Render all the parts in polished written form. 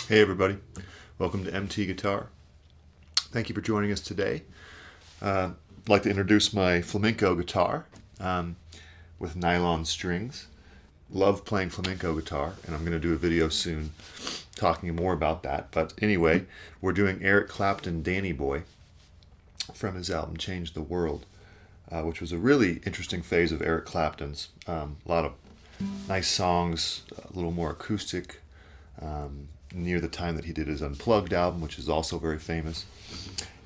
Hey everybody, welcome to MT Guitar. Thank you for joining us today. I'd like to introduce my flamenco guitar with nylon strings. Love playing flamenco guitar, and I'm going to do a video soon talking more about that. But anyway, we're doing Eric Clapton, Danny Boy, from his album Change the World, which was a really interesting phase of Eric Clapton's. A lot of nice songs, a little more acoustic, near the time that he did his Unplugged album, which is also very famous.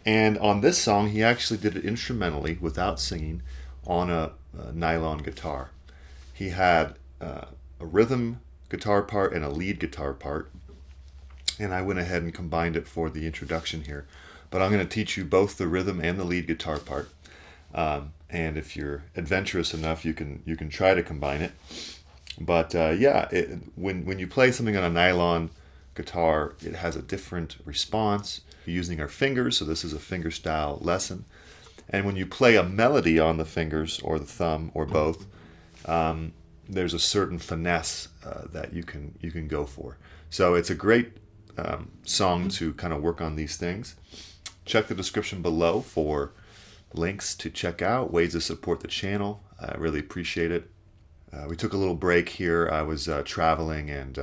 And on this song, he actually did it instrumentally without singing on a nylon guitar. He had a rhythm guitar part and a lead guitar part, and I went ahead and combined it for the introduction here. But I'm going to teach you both the rhythm and the lead guitar part. And if you're adventurous enough, you can try to combine it. But when you play something on a nylon guitar, it has a different response. You're using our fingers, so this is a fingerstyle lesson. And when you play a melody on the fingers or the thumb or both, there's a certain finesse that you can go for. So it's a great song to kind of work on these things. Check the description below for links to check out, ways to support the channel. I really appreciate it. We took a little break here. I was traveling and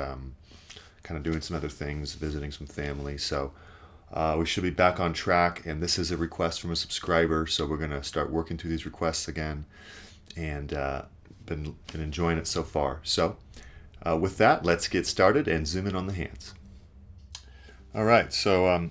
kind of doing some other things, visiting some family. So we should be back on track. And this is a request from a subscriber. So we're going to start working through these requests again. And been enjoying it so far. So with that, let's get started and zoom in on the hands. All right. So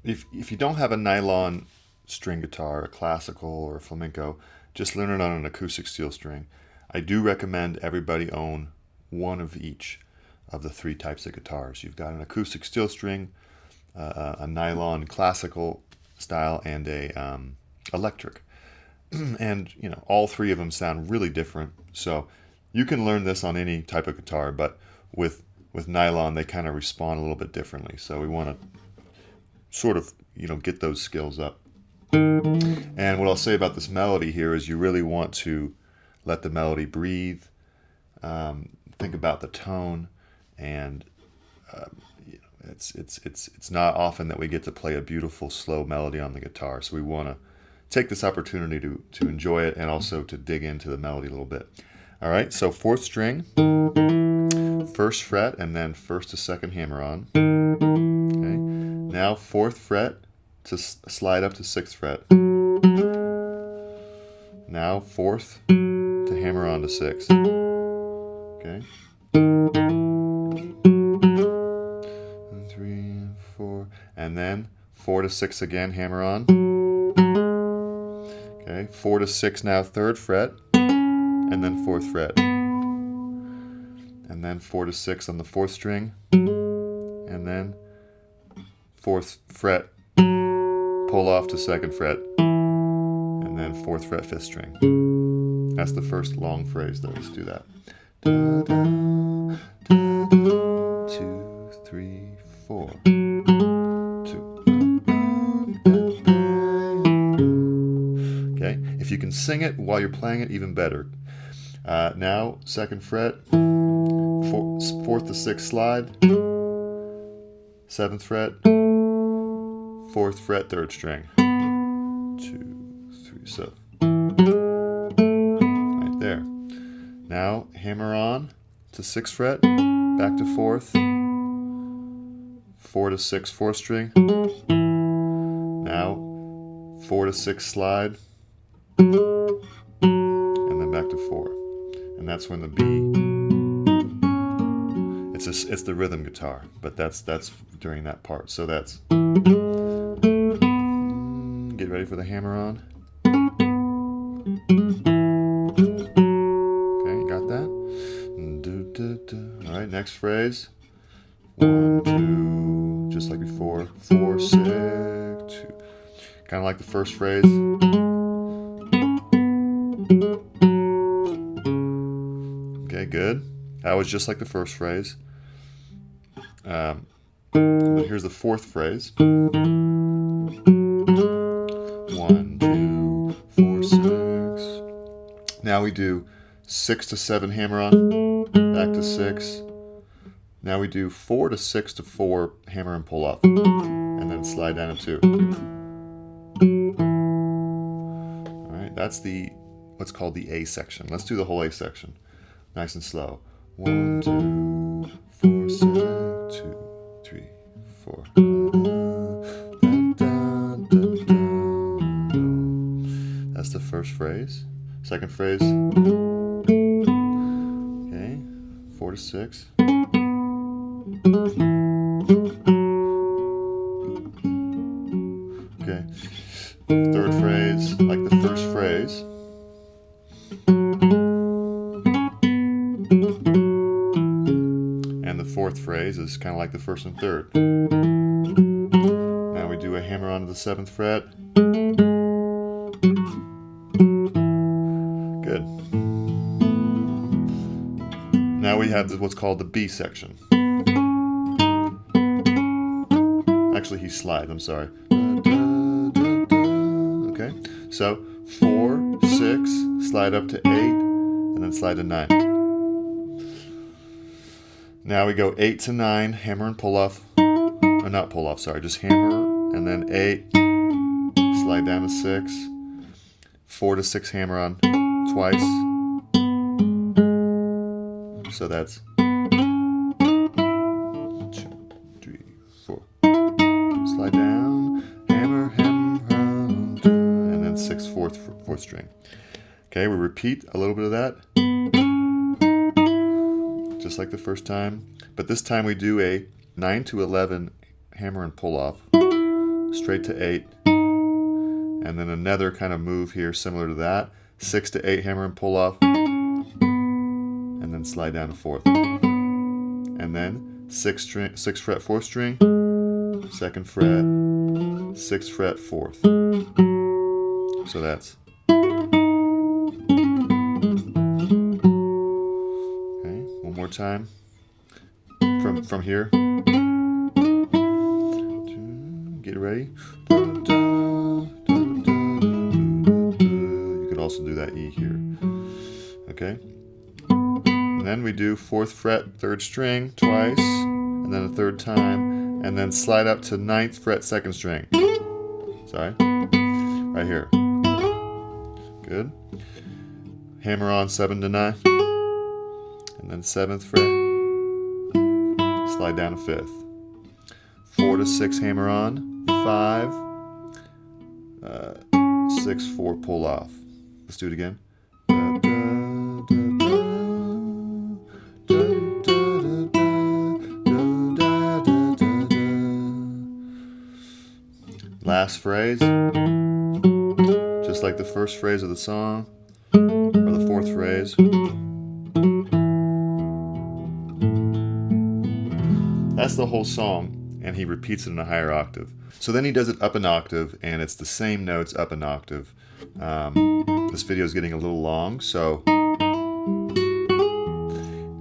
if you don't have a nylon string guitar, a classical or a flamenco, just learn it on an acoustic steel string. I do recommend everybody own one of each of the three types of guitars. You've got an acoustic steel string, a nylon classical style, and a electric. And you know, all three of them sound really different. So you can learn this on any type of guitar, but with nylon they kind of respond a little bit differently. So we want to sort of, you know, get those skills up. And what I'll say about this melody here is you really want to let the melody breathe. Think about the tone, and you know, it's not often that we get to play a beautiful slow melody on the guitar. So we want to take this opportunity to enjoy it and also to dig into the melody a little bit. All right, so 4th string, 1st fret, and then 1st to 2nd hammer on. Okay, now 4th fret to slide up to 6th fret. Now 4th to hammer on to 6th. Okay. 3 and 4, and then 4 to 6 again, hammer on. Okay, 4 to 6 now 3rd fret, and then 4th fret, and then 4 to 6 on the 4th string, and then 4th fret, pull off to 2nd fret, and then 4th fret 5th string. That's the first long phrase though. Let's do that. Da, da, da, da, 2, 3, 4. 2. Okay, if you can sing it while you're playing it, even better. Now 2nd fret, 4th to 6th slide, 7th fret, 4th fret 3rd string. 2, 3, so right there. Now hammer on to 6th fret, back to 4th, 4 to 6 4th string. Now 4 to 6 slide, and then back to 4, and that's when the B. It's the rhythm guitar, but that's during that part. So that's get ready for the hammer on. Okay, you got that? All right, next phrase. 1, 2, just like before. 4, 6, 2. Kind of like the first phrase. Okay, good. That was just like the first phrase. But here's the 4th phrase. 1, 2, 4, 6. Now we do 6 to 7 hammer on, back to 6. Now we do 4 to 6 to 4 hammer and pull off, and then slide down to 2. All right, that's what's called the A section. Let's do the whole A section, nice and slow. 1, 2, 4, 6, 2, 3, 4. That's the first phrase. Second phrase. Okay, 4 to 6. Okay, third phrase, like the first phrase. And the 4th phrase is kind of like the first and third. Now we do a hammer onto the 7th fret. Good. Now we have what's called the B section. Actually, he slides, I'm sorry. Okay, so 4, 6, slide up to 8, and then slide to 9. Now we go 8 to 9, hammer and pull off. Or not pull off, sorry, just hammer, and then 8, slide down to 6, 4 to 6 hammer on twice. So that's 2, 3, 4. Slide down, hammer, hammer, and then 6 4th string. Okay, we repeat a little bit of that, just like the first time, but this time we do a 9 to 11 hammer and pull off, straight to 8, and then another kind of move here similar to that, 6 to 8 hammer and pull off, then slide down to 4th. And then 6th fret, 4th string, 2nd fret, 6th fret, 4th. So that's okay. One more time from here. Get ready. You could also do that E here. Okay. And then we do 4th fret, 3rd string twice, and then a 3rd time, and then slide up to 9th fret, 2nd string. Sorry. Right here. Good. Hammer on 7 to 9, and then 7th fret, slide down to 5th. 4 to 6, hammer on, 5, 6, 4, pull off. Let's do it again. Last phrase, just like the first phrase of the song, or the 4th phrase. That's the whole song, and he repeats it in a higher octave. So then he does it up an octave, and it's the same notes up an octave. This video is getting a little long, so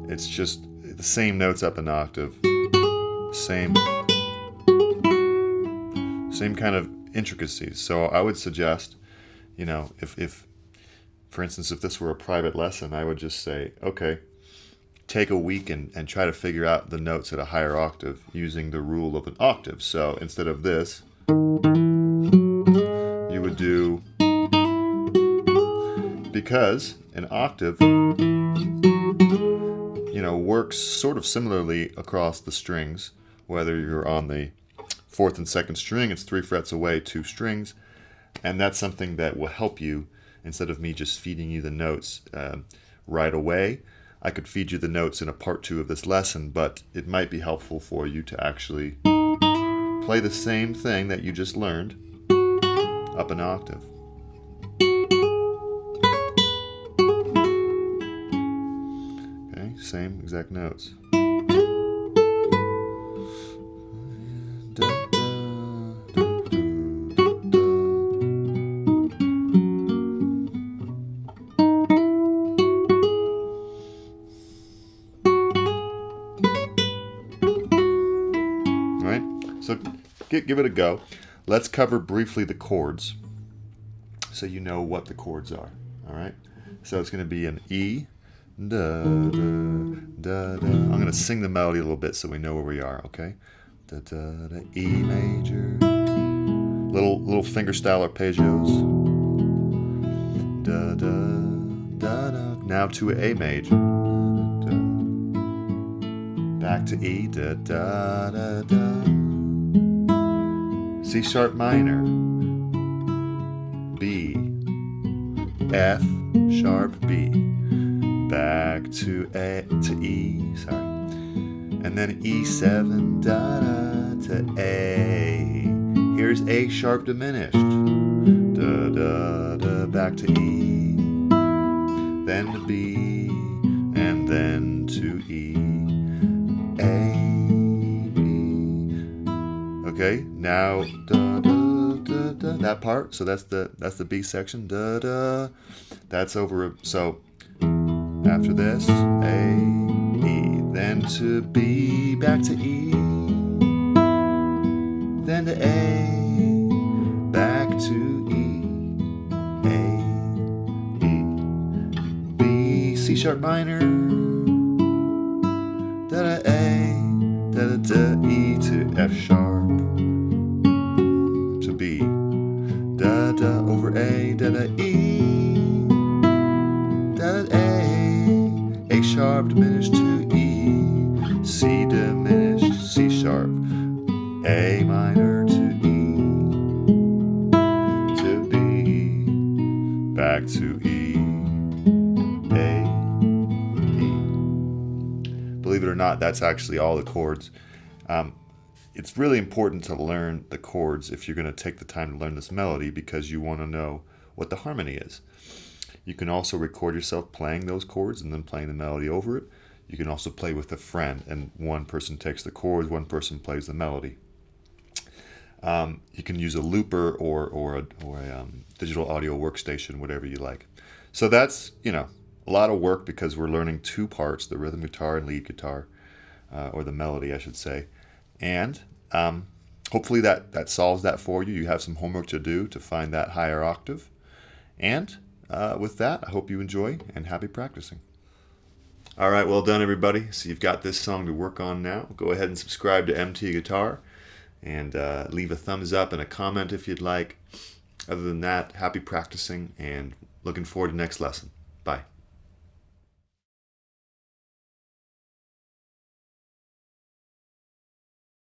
it's just the same notes up an octave. Same kind of intricacies. So I would suggest, you know, if for instance, if this were a private lesson, I would just say, okay, take a week and try to figure out the notes at a higher octave using the rule of an octave. So instead of this, you would do, because an octave, you know, works sort of similarly across the strings, whether you're on the 4th and 2nd string, it's 3 frets away, 2 strings, and that's something that will help you. Instead of me just feeding you the notes right away, I could feed you the notes in a part 2 of this lesson, but it might be helpful for you to actually play the same thing that you just learned up an octave. Okay, same exact notes. So give it a go. Let's cover briefly the chords so you know what the chords are. All right. So it's going to be an E, da, da, da, da. I'm going to sing the melody a little bit so we know where we are. Okay. Da, da, da, E major. Little fingerstyle arpeggios. Da, da, da, da. Now to A major. Da, back to E. Da, da, da, da. C sharp minor, B, F sharp B, back to A to E, sorry, and then E7 da da to A. Here's A sharp diminished, da da da, back to E, then to B, and then to E, A. Okay, now da, da, da, da, that part. So that's the B section. Da da. That's over. So after this, A, E, then to B, back to E, then to A, back to E, A, E, B, C sharp minor, da da A, da da da, E to F sharp. B, da da over A, da da E, da da A sharp diminished to E, C diminished, C sharp, A minor to E, to B, back to E, A, E. Believe it or not, that's actually all the chords. It's really important to learn the chords if you're going to take the time to learn this melody, because you want to know what the harmony is. You can also record yourself playing those chords and then playing the melody over it. You can also play with a friend, and one person takes the chords, one person plays the melody. You can use a looper or a digital audio workstation, whatever you like. So that's, a lot of work because we're learning two parts, the rhythm guitar and lead guitar, or the melody, I should say. And hopefully that solves that for you. You have some homework to do to find that higher octave. And with that, I hope you enjoy and happy practicing. All right, well done, everybody. So you've got this song to work on now. Go ahead and subscribe to MT Guitar and leave a thumbs up and a comment if you'd like. Other than that, happy practicing and looking forward to next lesson. Bye.